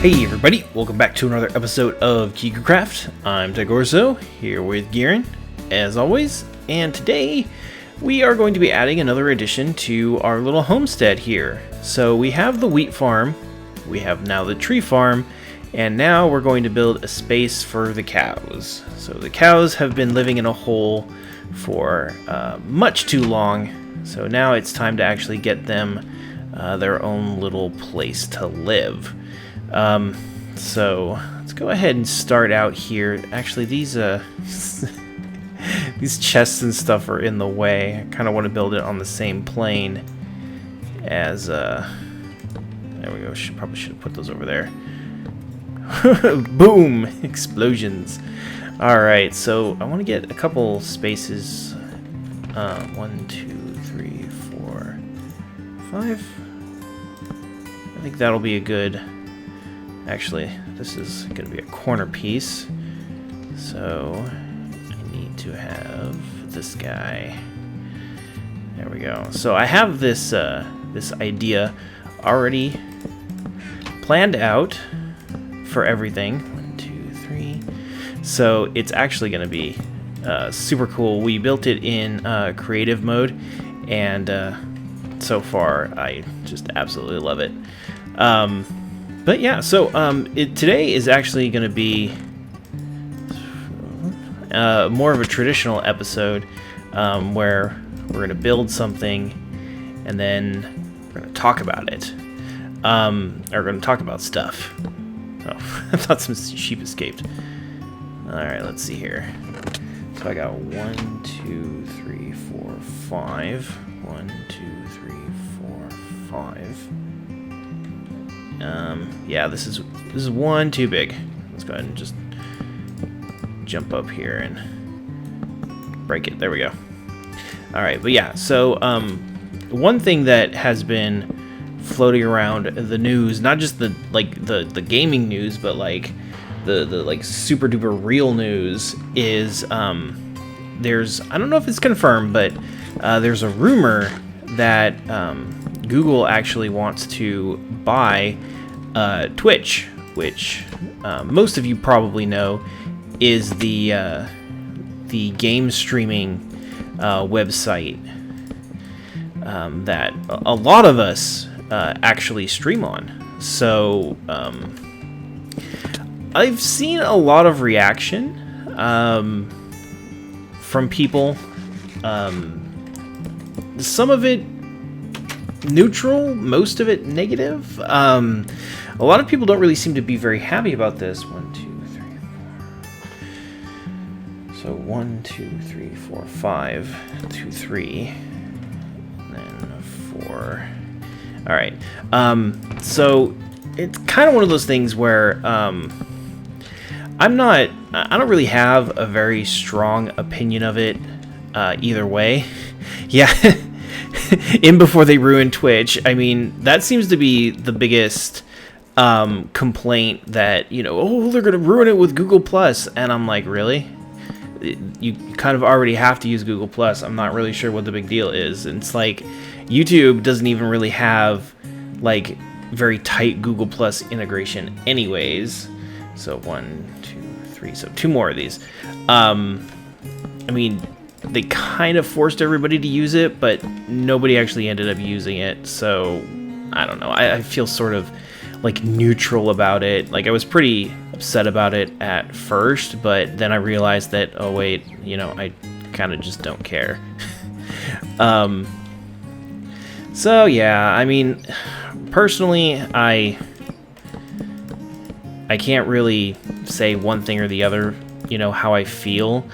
Hey everybody, welcome back to another episode of KigerCraft. I'm KigerCraft, here with Garen, as always, and today we are going to be adding another addition to our little homestead here. So we have the wheat farm, we have now the tree farm, and now we're going to build a space for the cows. So the cows have been living in a hole for much too long, so now it's time to actually get them their own little place to live. So let's go ahead and start out here. Actually, these these chests and stuff are in the way. I kind of want to build it on the same plane as there we go. Probably should have put those over there. Boom! Explosions. All right, so I want to get a couple spaces. 1, 2, 3, 4, 5. I think that'll be a good. Actually, this is going to be a corner piece, so I need to have this guy. There we go. So I have this this idea already planned out for everything. 1, 2, 3. So it's actually going to be super cool. We built it in creative mode, and so far I just absolutely love it. But yeah, so today is actually going to be more of a traditional episode where we're going to build something and then we're going to talk about it. Or we're going to talk about stuff. Oh, I thought some sheep escaped. Alright, let's see here. So I got 1, 2, 3, 4, 5. 1, 2, 3, 4, 5. Yeah, this is one too big. Let's go ahead and just jump up here and break it. There we go. All right, but yeah, so one thing that has been floating around the news, not just the gaming news, but like the like super duper real news is there's, I don't know if it's confirmed, but there's a rumor that Google actually wants to buy Twitch, which most of you probably know is the game streaming website that a lot of us actually stream on. So I've seen a lot of reaction from people. Some of it neutral, most of it negative. A lot of people don't really seem to be very happy about this. 1, 2, 3, 4. So 1, 2, 3, 4, 5, 2, 3, and then 4. All right. So it's kind of one of those things where I don't really have a very strong opinion of it either way. Yeah. In before they ruin Twitch. I mean, that seems to be the biggest complaint, that, you know, oh, they're gonna ruin it with Google Plus, and I'm like, really? You kind of already have to use Google Plus. I'm not really sure what the big deal is. And it's like YouTube doesn't even really have like very tight Google Plus integration anyways. So 1, 2, 3, so 2 more of these. I mean, they kind of forced everybody to use it, but nobody actually ended up using it. So I don't know. I feel sort of like neutral about it. Like, I was pretty upset about it at first, but then I realized that, oh wait, you know, I kind of just don't care. So yeah, I mean, personally, I can't really say one thing or the other, you know, how I feel.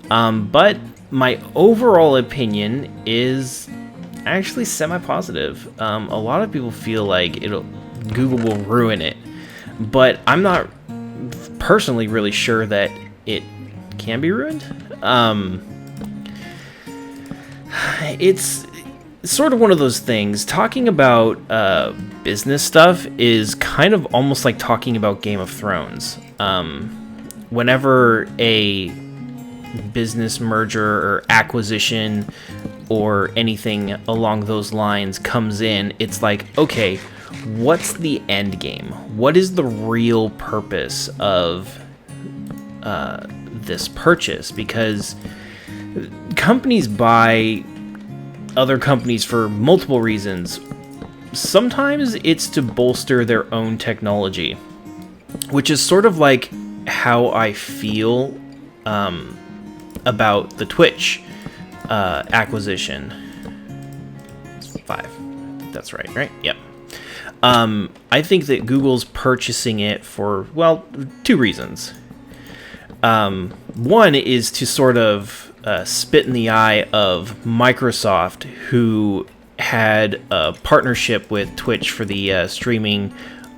But my overall opinion is actually semi-positive. A lot of people feel like Google will ruin it, but I'm not personally really sure that it can be ruined. It's sort of one of those things. Talking about business stuff is kind of almost like talking about Game of Thrones. Whenever a business merger or acquisition or anything along those lines comes in, it's like, okay, what's the end game? What is the real purpose of this purchase? Because companies buy other companies for multiple reasons. Sometimes it's to bolster their own technology, which is sort of like how I feel about the Twitch acquisition. It's 5. That's right? Yep. I think that Google's purchasing it for, well, 2 reasons. One is to sort of spit in the eye of Microsoft, who had a partnership with Twitch for the streaming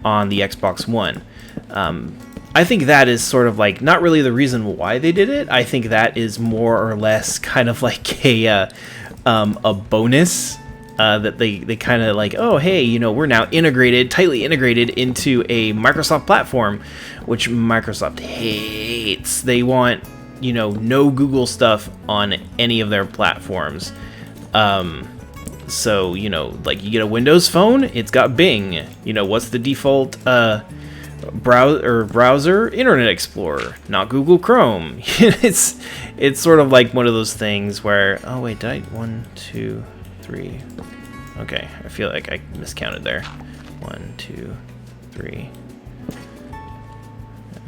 on the Xbox One. I think that is sort of like not really the reason why they did it. I think that is more or less kind of like a bonus that they kind of like, oh, hey, you know, we're now tightly integrated into a Microsoft platform, which Microsoft hates. They want, you know, no Google stuff on any of their platforms. So, you know, like you get a Windows phone, it's got Bing. You know, what's the default browser? Internet Explorer, not Google Chrome. It's sort of like one of those things where, oh wait, did I 1, 2, 3? Okay, I feel like I miscounted there. 1, 2, 3.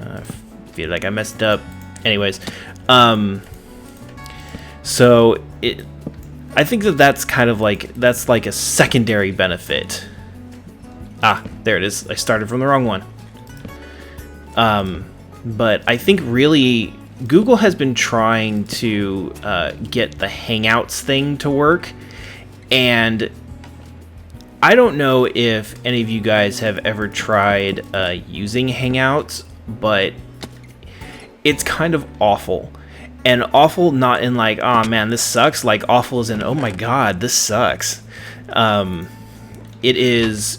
I feel like I messed up. Anyways, so I think that's kind of like, that's like a secondary benefit. Ah, there it is. I started from the wrong one. But I think really Google has been trying to get the Hangouts thing to work, and I don't know if any of you guys have ever tried using Hangouts, but it's kind of awful. And awful not in like, oh man, this sucks, like awful as in, oh my god, this sucks. It is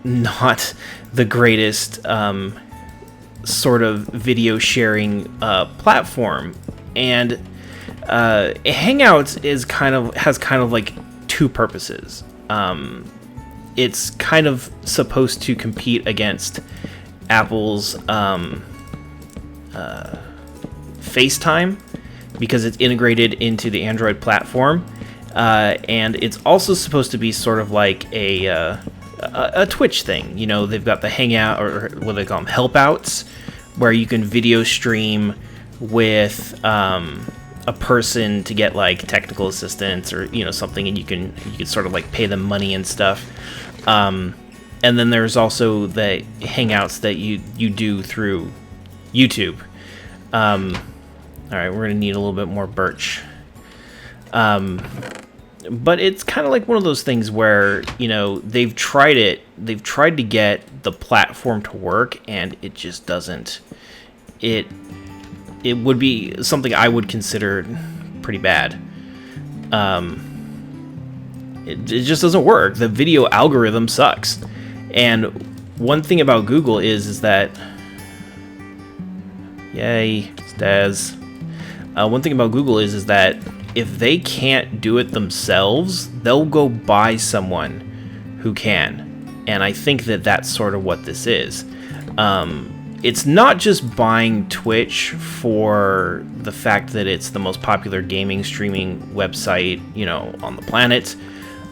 not the greatest sort of video sharing platform, and Hangouts has kind of like 2 purposes. It's kind of supposed to compete against Apple's FaceTime, because it's integrated into the Android platform, and it's also supposed to be sort of like a Twitch thing. You know, they've got the Hangout, or what they call them, Helpouts, where you can video stream with a person to get like technical assistance or, you know, something, and you can sort of like pay them money and stuff. And then there's also the Hangouts that you do through YouTube. All right, we're gonna need a little bit more birch. But it's kind of like one of those things where, you know, they've tried to get the platform to work, and it just doesn't. It would be something I would consider pretty bad. It just doesn't work. The video algorithm sucks. And one thing about Google is that, yay, Staz. One thing about Google is that if they can't do it themselves, they'll go buy someone who can. And I think that that's sort of what this is. It's not just buying Twitch for the fact that it's the most popular gaming streaming website, you know, on the planet.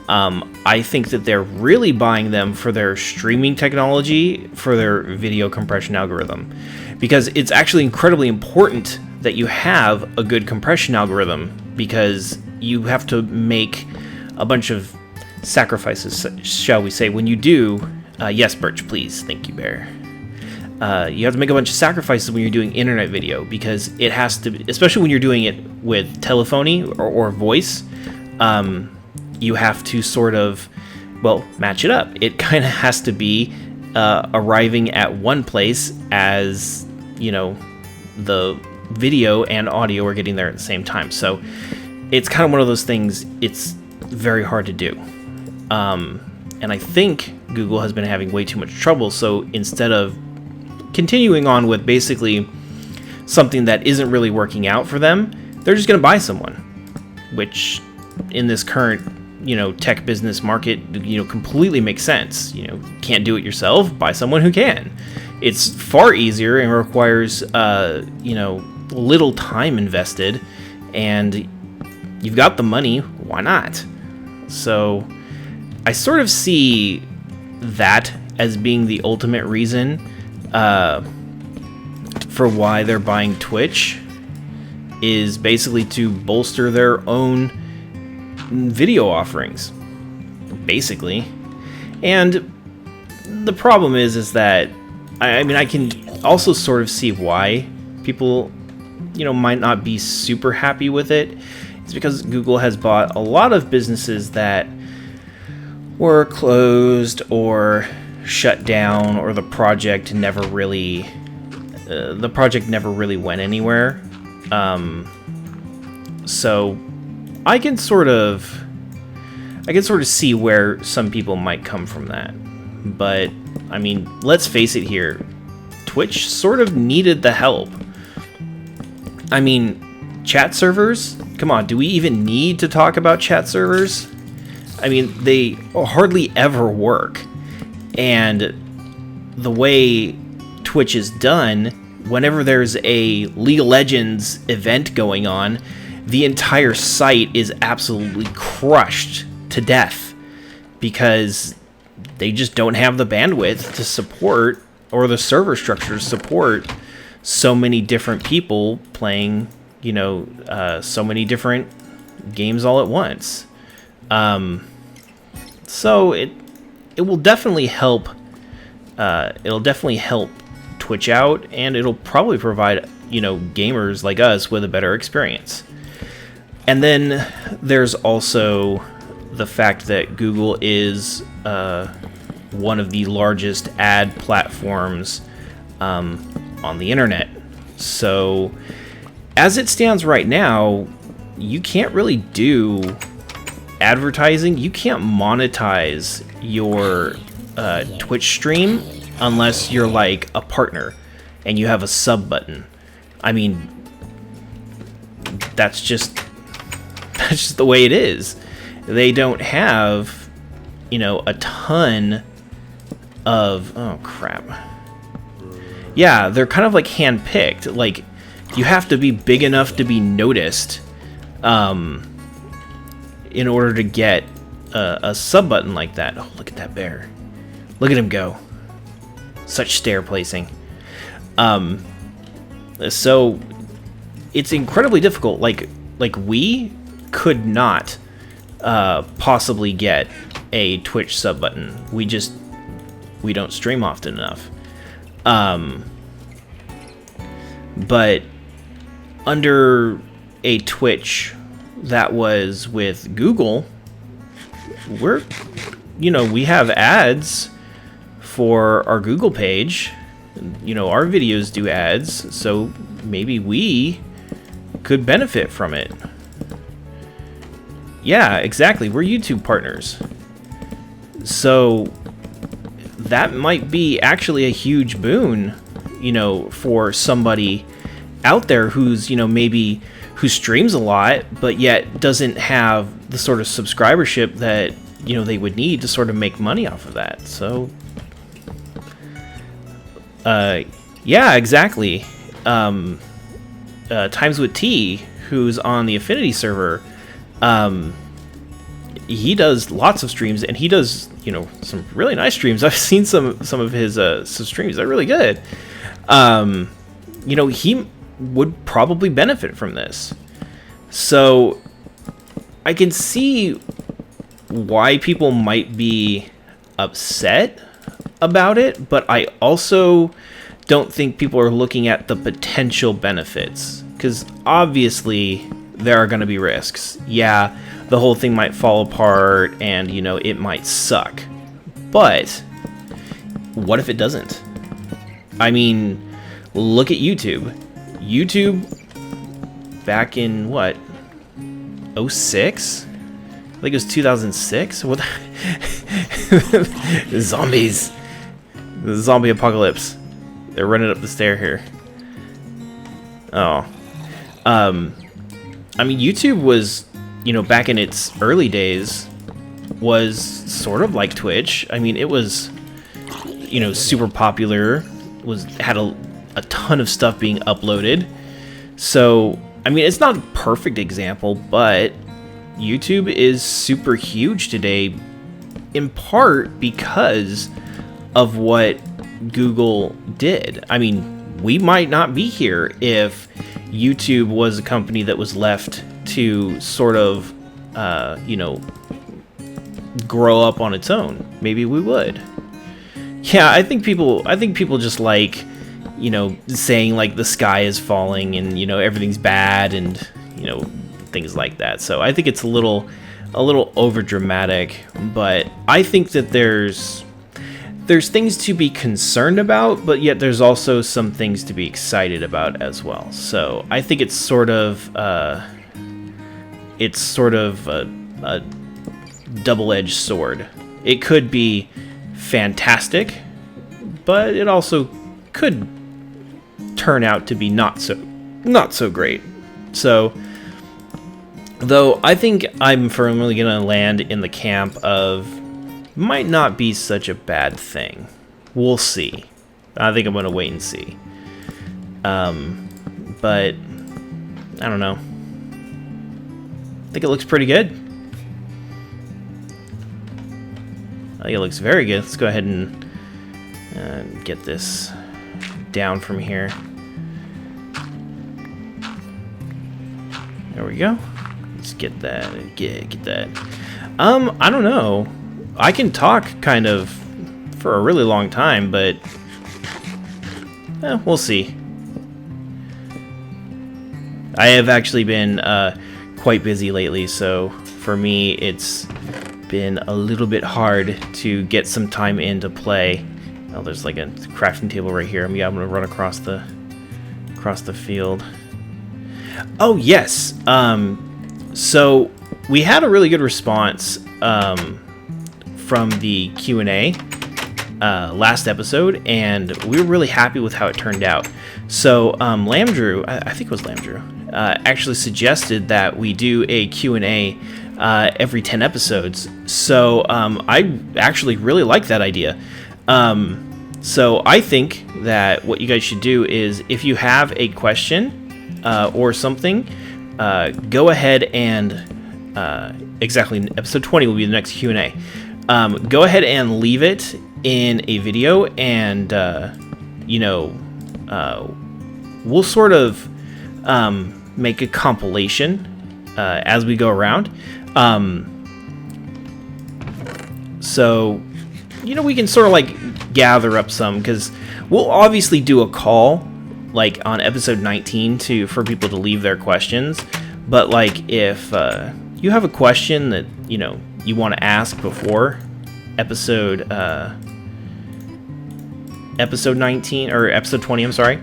I think that they're really buying them for their streaming technology, for their video compression algorithm, because it's actually incredibly important that you have a good compression algorithm, because you have to make a bunch of sacrifices, shall we say, when you do. Yes, Birch, please. Thank you, Bear. You have to make a bunch of sacrifices when you're doing internet video, because it has to, especially when you're doing it with telephony or voice, you have to sort of, well, match it up. It kind of has to be arriving at one place as, you know, the video and audio are getting there at the same time. So it's kind of one of those things, it's very hard to do. And I think Google has been having way too much trouble, so instead of continuing on with basically something that isn't really working out for them, they're just going to buy someone, which in this current, tech business market, completely makes sense. Can't do it yourself, buy someone who can. It's far easier and requires, little time invested, and you've got the money, why not? So I sort of see that as being the ultimate reason for why they're buying Twitch, is basically to bolster their own video offerings, basically. And the problem is that I can also sort of see why people might not be super happy with it. It's because Google has bought a lot of businesses that were closed or shut down, or the project never really went anywhere. So I can sort of see where some people might come from that. But I mean, let's face it here, Twitch sort of needed the help. I mean, chat servers? Come on, do we even need to talk about chat servers? I mean, they hardly ever work. And the way Twitch is done, whenever there's a League of Legends event going on, the entire site is absolutely crushed to death because they just don't have the bandwidth to support, or the server structure to support, so many different people playing, so many different games all at once. So it will definitely help. It'll definitely help Twitch out, and it'll probably provide gamers like us with a better experience. And then there's also the fact that Google is one of the largest ad platforms on the internet. So as it stands right now, you can't really do advertising. You can't monetize your Twitch stream unless you're like a partner and you have a sub button. I mean, that's just the way it is. They don't have, a ton of, oh crap. Yeah, they're kind of like hand-picked. Like, you have to be big enough to be noticed in order to get a sub button like that. Oh, look at that bear. Look at him go. Such stair placing. So it's incredibly difficult. Like we could not possibly get a Twitch sub button. We don't stream often enough. But under a Twitch that was with Google, we have ads for our Google page. Our videos do ads, so maybe we could benefit from it. Yeah, exactly. We're YouTube partners. So that might be actually a huge boon, for somebody out there who's, who streams a lot, but yet doesn't have the sort of subscribership that, they would need to sort of make money off of that. So, yeah, exactly. Times with T, who's on the Affinity server, he does lots of streams, and he does, some really nice streams. I've seen some of his some streams. They're really good. He would probably benefit from this. So I can see why people might be upset about it, but I also don't think people are looking at the potential benefits, because obviously there are going to be risks. Yeah, the whole thing might fall apart and, it might suck. But what if it doesn't? I mean, look at YouTube. YouTube, back in, what, 06? I think it was 2006? What the zombies. The zombie apocalypse. They're running up the stair here. Oh. I mean, YouTube was, back in its early days, was sort of like Twitch. I mean, it was, you know, super popular, had a ton of stuff being uploaded. So, I mean, it's not a perfect example, but YouTube is super huge today, in part because of what Google did. I mean, we might not be here if YouTube was a company that was left to sort of, you know, grow up on its own. Maybe we would. Yeah, I think people just like, you know, saying like the sky is falling and, you know, everything's bad and, you know, things like that. So I think it's a little over dramatic, but I think that there's things to be concerned about, but yet there's also some things to be excited about as well. So I think it's sort of a double-edged sword. It could be fantastic, but it also could turn out to be not so great. So, though I think I'm firmly gonna land in the camp of might not be such a bad thing. We'll see. I think I'm gonna wait and see. But I don't know. I think it looks pretty good. I think it looks very good. Let's go ahead and get this down from here. There we go. Let's get that. Get that. I don't know. I can talk kind of for a really long time, but we'll see. I have actually been quite busy lately, so for me it's been a little bit hard to get some time in to play. Oh, there's like a crafting table right here. Yeah, I'm gonna run across the field. Oh yes. So we had a really good response from the Q&A last episode, and we were really happy with how it turned out. So Lamdrew, I think it was Lamdrew, actually suggested that we do a Q&A every 10 episodes. So I actually really like that idea. So I think that what you guys should do is, if you have a question or something, go ahead and exactly episode 20 will be the next Q&A. Go ahead and leave it in a video, and you know, we'll sort of make a compilation as we go around. So, you know, we can sort of like gather up some, because we'll obviously do a call like on episode 19 for people to leave their questions. But like if you have a question that, you know, you want to ask before episode 19 or episode 20, I'm sorry,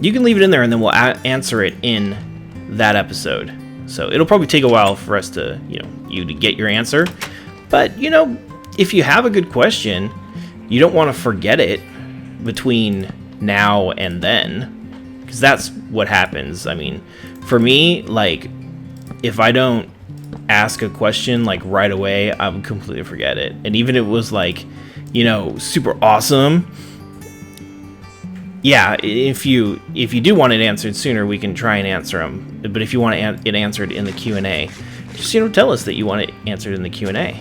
you can leave it in there, and then we'll answer it in that episode. So it'll probably take a while for us to, you to get your answer. But, you know, if you have a good question, you don't want to forget it between now and then, because that's what happens. I mean, for me, like, if I don't ask a question like right away, I would completely forget it. And even if it was like, you know, super awesome, yeah, if you do want it answered sooner, we can try and answer them. But if you want it answered in the Q&A, just, you know, tell us that you want it answered in the Q&A.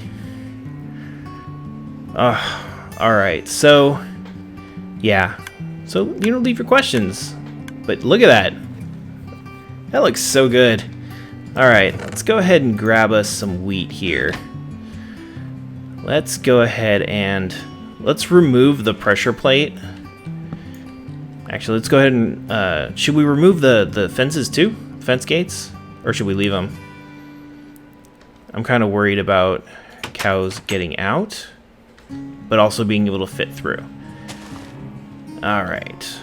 All right, so yeah, so, you know, leave your questions. But look at that. That looks so good. All right, let's go ahead and grab us some wheat here. Let's go ahead and let's remove the pressure plate. Actually, let's go ahead and should we remove the fences too? Fence gates? Or should we leave them? I'm kind of worried about cows getting out, but also being able to fit through. All right.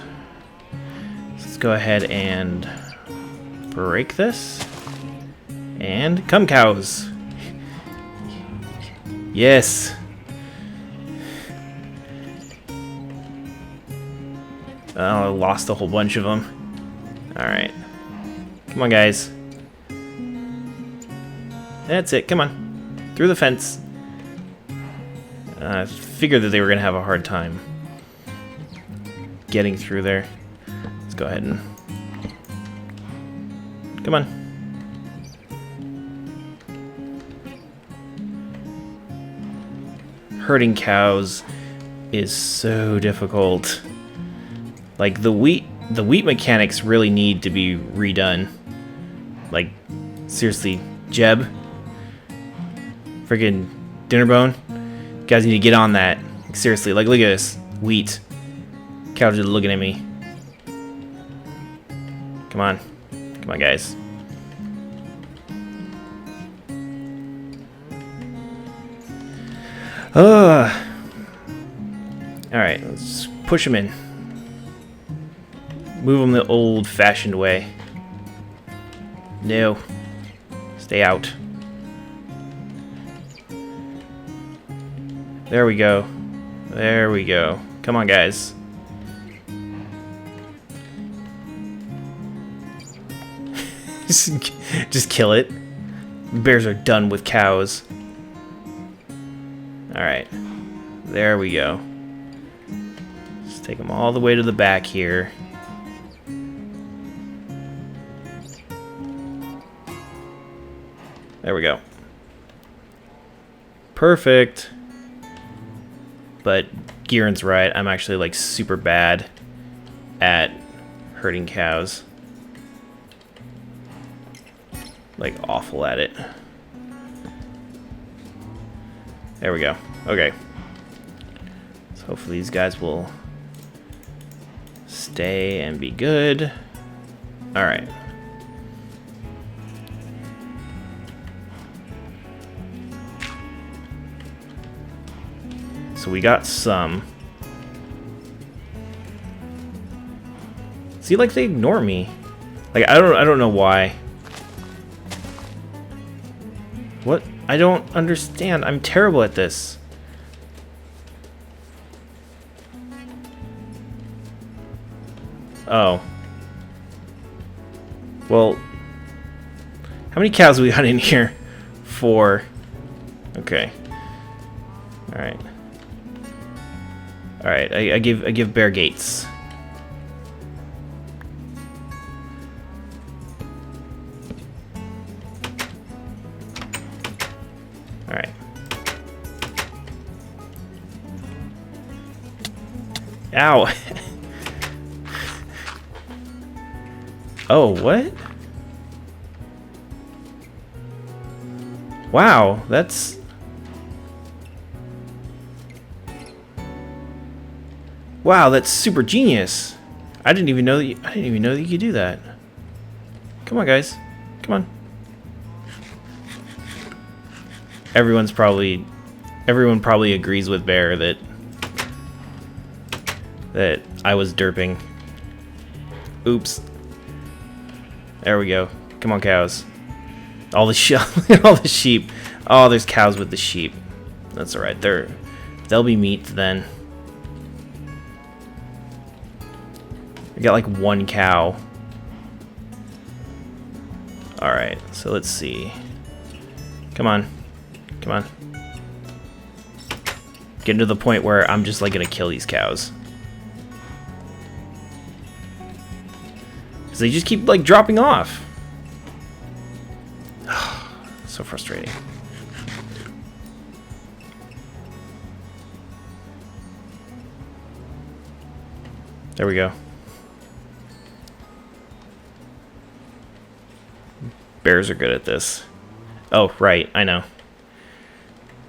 Let's go ahead and break this. And come, cows. Yes. Oh, I lost a whole bunch of them. All right. Come on, guys. That's it. Come on. Through the fence. I figured that they were going to have a hard time getting through there. Let's go ahead and... Come on. Herding cows is so difficult. Like, the wheat mechanics really need to be redone. Like, seriously, Jeb, friggin' Dinnerbone, you guys need to get on that. Like, seriously, like, look at this. Wheat. Cows are looking at me. Come on. Come on, guys. Alright, let's push him in. Move him the old-fashioned way. No. Stay out. There we go. There we go. Come on, guys. Just kill it. Bears are done with cows. Alright. There we go. Let's take them all the way to the back here. There we go. Perfect. But Gieran's right. I'm actually like super bad at herding cows. Like awful at it. There we go. Okay. So hopefully these guys will stay and be good. Alright. So we got some. See, like, they ignore me. Like, I don't know why. What? I don't understand. I'm terrible at this. Oh. Well, how many cows we got in here? 4. Okay. All right. All right. I give Bear gates. All right. Ow. Oh, what? Wow, that's... Wow, that's super genius. I didn't even know that you could do that. Come on, guys. Come on. Everyone probably agrees with Bear that I was derping. Oops. There we go. Come on, cows. All the all the sheep. Oh, there's cows with the sheep. That's all right. They'll be meat then. We got like 1 cow. All right. So let's see. Come on. Come on. Getting to the point where I'm just like gonna kill these cows. They just keep like dropping off. So frustrating. There we go. Bears are good at this. Oh, right, I know.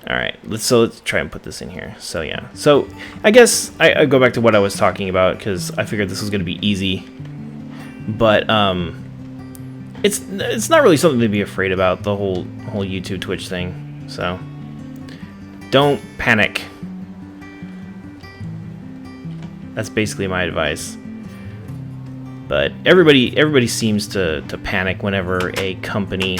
Alright, let's try and put this in here. So yeah. So I guess I go back to what I was talking about because I figured this was gonna be easy. But it's not really something to be afraid about, the whole YouTube Twitch thing. So don't panic. That's basically my advice. But everybody seems to panic whenever a company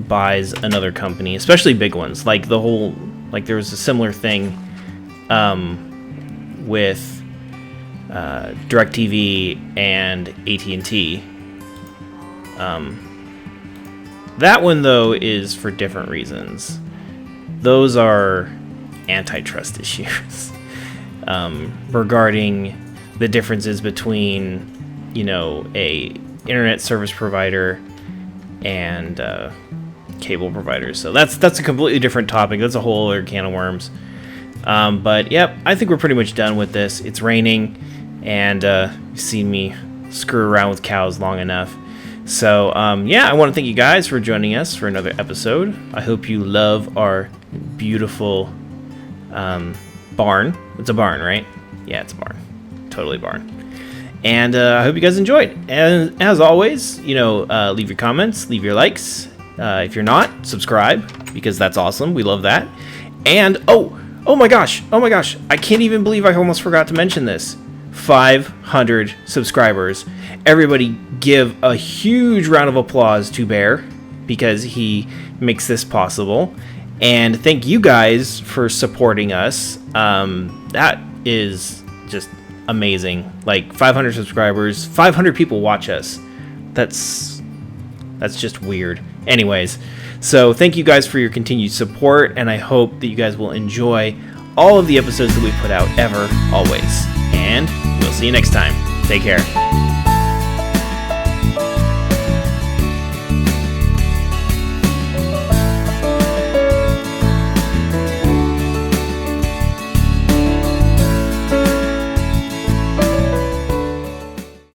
buys another company, especially big ones. Like there was a similar thing with DirecTV and AT&T. That one, though, is for different reasons. Those are antitrust issues regarding the differences between, you know, a internet service provider and cable providers. So that's a completely different topic. That's a whole other can of worms. But yep, I think we're pretty much done with this. It's raining, and you've seen me screw around with cows long enough. So yeah, I want to thank you guys for joining us for another episode. I hope you love our beautiful barn. It's a barn, right? Yeah, it's a barn. Totally barn. And I hope you guys enjoyed. And as always, you know, leave your comments, leave your likes. If you're not, subscribe, because that's awesome. We love that. And oh my gosh, I can't even believe I almost forgot to mention this. 500 subscribers. Everybody give a huge round of applause to Bear, because he makes this possible. And thank you guys for supporting us. That is just amazing. Like 500 subscribers, 500 people watch us. That's just weird. Anyways, so thank you guys for your continued support, and I hope that you guys will enjoy all of the episodes that we put out ever, always. And we'll see you next time. Take care.